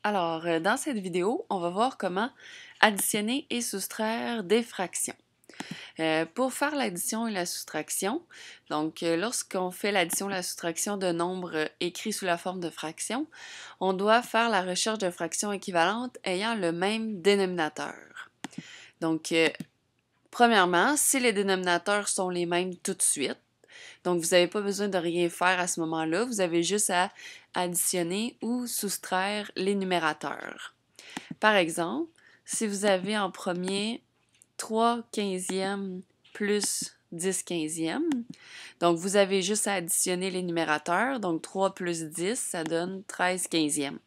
Alors, dans cette vidéo, on va voir comment additionner et soustraire des fractions. Pour faire l'addition et la soustraction, donc lorsqu'on fait l'addition et la soustraction de nombres écrits sous la forme de fractions, on doit faire la recherche de fractions équivalentes ayant le même dénominateur. Donc, premièrement, si les dénominateurs sont les mêmes tout de suite, donc vous n'avez pas besoin de rien faire à ce moment-là, vous avez juste à additionner ou soustraire les numérateurs. Par exemple, si vous avez en premier 3 quinzièmes plus 10 quinzièmes, donc vous avez juste à additionner les numérateurs, donc 3 plus 10, ça donne 13 quinzièmes.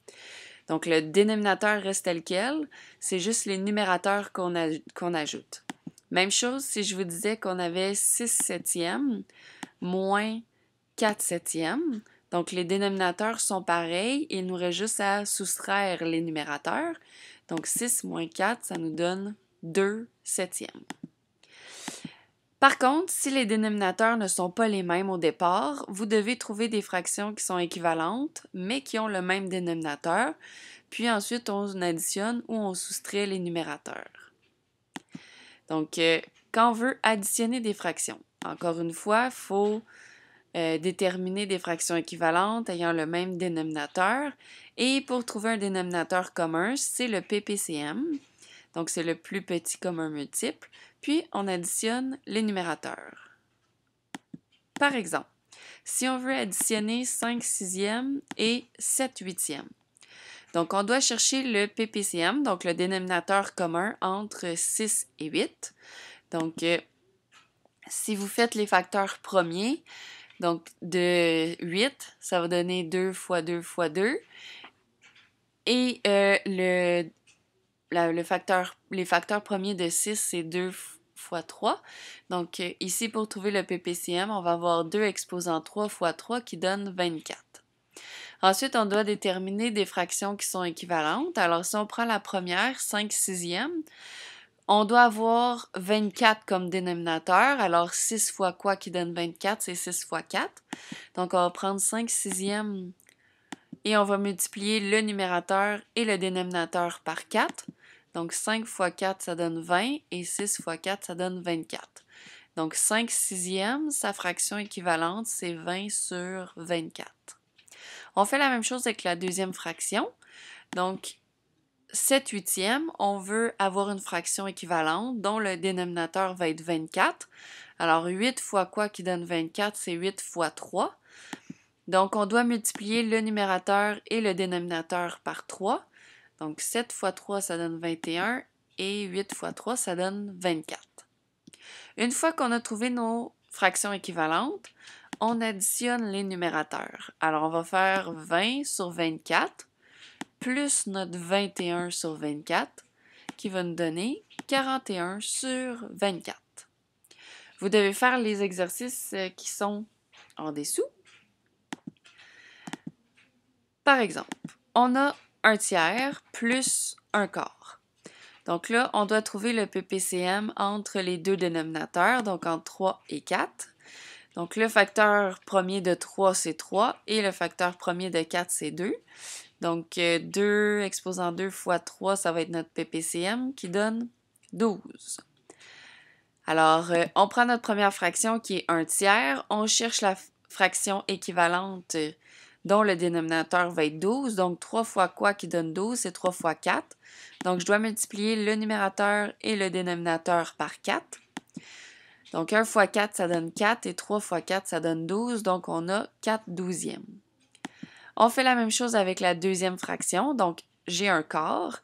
Donc le dénominateur reste tel quel, c'est juste les numérateurs qu'on ajoute. Même chose si je vous disais qu'on avait 6 septièmes moins 4 septièmes, donc les dénominateurs sont pareils, il nous reste juste à soustraire les numérateurs. Donc 6 moins 4, ça nous donne 2 septièmes. Par contre, si les dénominateurs ne sont pas les mêmes au départ, vous devez trouver des fractions qui sont équivalentes, mais qui ont le même dénominateur, puis ensuite on additionne ou on soustrait les numérateurs. Donc, quand on veut additionner des fractions, encore une fois, il faut déterminer des fractions équivalentes ayant le même dénominateur. Et pour trouver un dénominateur commun, c'est le PPCM. Donc, c'est le plus petit commun multiple. Puis, on additionne les numérateurs. Par exemple, si on veut additionner 5 sixièmes et 7 huitièmes, donc on doit chercher le PPCM, donc le dénominateur commun entre 6 et 8. Donc, si vous faites les facteurs premiers, donc, de 8, ça va donner 2 fois 2 fois 2. Et les facteurs premiers de 6, c'est 2 fois 3. Donc, ici, pour trouver le PPCM, on va avoir 2 exposant 3 fois 3 qui donne 24. Ensuite, on doit déterminer des fractions qui sont équivalentes. Alors, si on prend la première, 5 sixièmes, on doit avoir 24 comme dénominateur. Alors, 6 fois quoi qui donne 24? C'est 6 fois 4. Donc, on va prendre 5 sixièmes et on va multiplier le numérateur et le dénominateur par 4. Donc, 5 fois 4, ça donne 20 et 6 fois 4, ça donne 24. Donc, 5 sixièmes, sa fraction équivalente, c'est 20 sur 24. On fait la même chose avec la deuxième fraction. Donc, 7 huitièmes, on veut avoir une fraction équivalente dont le dénominateur va être 24. Alors, 8 fois quoi qui donne 24? C'est 8 fois 3. Donc, on doit multiplier le numérateur et le dénominateur par 3. Donc, 7 fois 3, ça donne 21 et 8 fois 3, ça donne 24. Une fois qu'on a trouvé nos fractions équivalentes, on additionne les numérateurs. Alors, on va faire 20 sur 24 plus notre 21 sur 24 qui va nous donner 41 sur 24. Vous devez faire les exercices qui sont en dessous. Par exemple, on a un tiers plus un quart. Donc là, on doit trouver le PPCM entre les deux dénominateurs, donc entre 3 et 4. Donc le facteur premier de 3, c'est 3 et le facteur premier de 4, c'est 2. Donc 2 exposant 2 fois 3, ça va être notre PPCM qui donne 12. Alors, on prend notre première fraction qui est un tiers, on cherche la fraction équivalente dont le dénominateur va être 12. Donc, 3 fois quoi qui donne 12? C'est 3 fois 4. Donc, je dois multiplier le numérateur et le dénominateur par 4. Donc, 1 fois 4, ça donne 4 et 3 fois 4, ça donne 12. Donc, on a 4 douzièmes. On fait la même chose avec la deuxième fraction. Donc, j'ai un quart.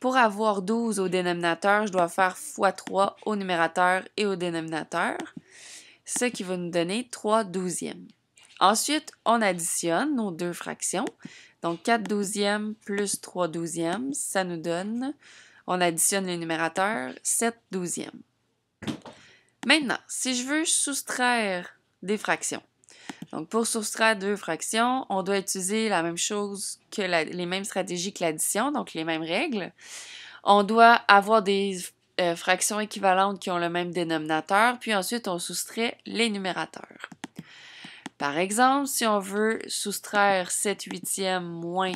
Pour avoir 12 au dénominateur, je dois faire fois 3 au numérateur et au dénominateur, ce qui va nous donner 3 douzièmes. Ensuite, on additionne nos deux fractions. Donc, 4 douzièmes plus 3 douzièmes, ça nous donne, on additionne les numérateurs, 7 douzièmes. Maintenant, si je veux soustraire des fractions, donc pour soustraire deux fractions, on doit utiliser la même chose que les mêmes stratégies que l'addition, donc les mêmes règles. On doit avoir des fractions équivalentes qui ont le même dénominateur, puis ensuite on soustrait les numérateurs. Par exemple, si on veut soustraire 7 huitièmes moins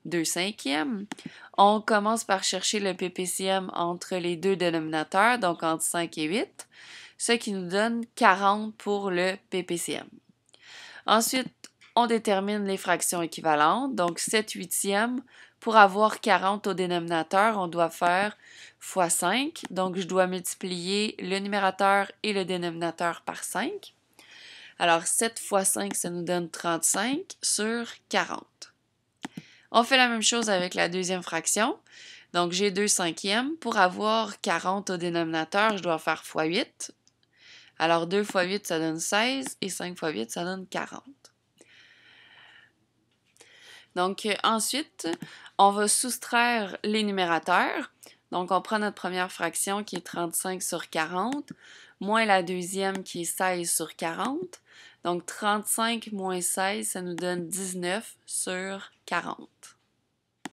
2 cinquièmes. On commence par chercher le PPCM entre les deux dénominateurs, donc entre 5 et 8, ce qui nous donne 40 pour le PPCM. Ensuite, on détermine les fractions équivalentes, donc 7 huitièmes. Pour avoir 40 au dénominateur, on doit faire fois 5, donc je dois multiplier le numérateur et le dénominateur par 5. Alors 7 fois 5, ça nous donne 35 sur 40. On fait la même chose avec la deuxième fraction. Donc j'ai 2 cinquièmes. Pour avoir 40 au dénominateur, je dois faire fois 8. Alors 2 fois 8, ça donne 16 et 5 fois 8, ça donne 40. Donc ensuite, on va soustraire les numérateurs. Donc on prend notre première fraction qui est 35 sur 40, moins la deuxième qui est 16 sur 40. Donc 35 moins 16, ça nous donne 19 sur 40.